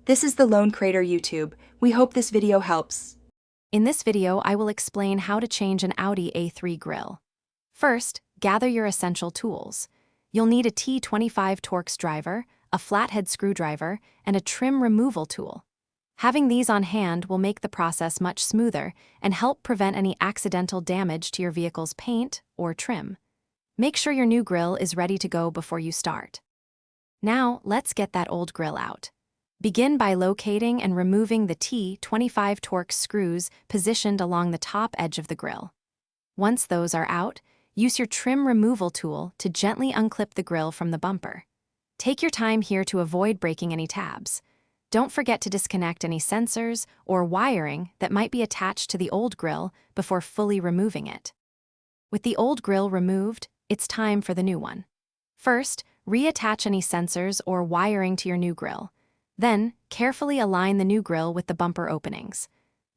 This is the Lone Crater YouTube. We hope this video helps. In this video, I will explain how to change an Audi A3 grille. First, gather your essential tools. You'll need a T25 Torx driver, a flathead screwdriver, and a trim removal tool. Having these on hand will make the process much smoother and help prevent any accidental damage to your vehicle's paint or trim. Make sure your new grille is ready to go before you start. Now, let's get that old grille out. Begin by locating and removing the T25 Torx screws positioned along the top edge of the grille. Once those are out, use your trim removal tool to gently unclip the grille from the bumper. Take your time here to avoid breaking any tabs. Don't forget to disconnect any sensors or wiring that might be attached to the old grille before fully removing it. With the old grille removed, it's time for the new one. First, reattach any sensors or wiring to your new grille. Then, carefully align the new grille with the bumper openings.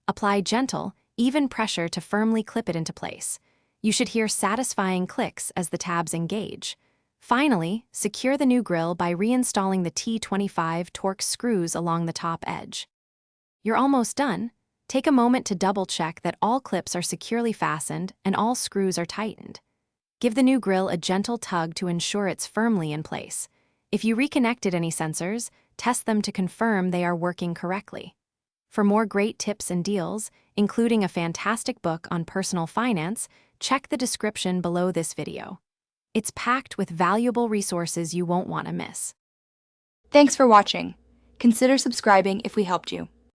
Apply gentle, even pressure to firmly clip it into place. You should hear satisfying clicks as the tabs engage. Finally, secure the new grille by reinstalling the T25 Torx screws along the top edge. You're almost done. Take a moment to double-check that all clips are securely fastened and all screws are tightened. Give the new grille a gentle tug to ensure it's firmly in place. If you reconnected any sensors, test them to confirm they are working correctly. For more great tips and deals, including a fantastic book on personal finance, check the description below this video. It's packed with valuable resources you won't want to miss. Thanks for watching. Consider subscribing if we helped you.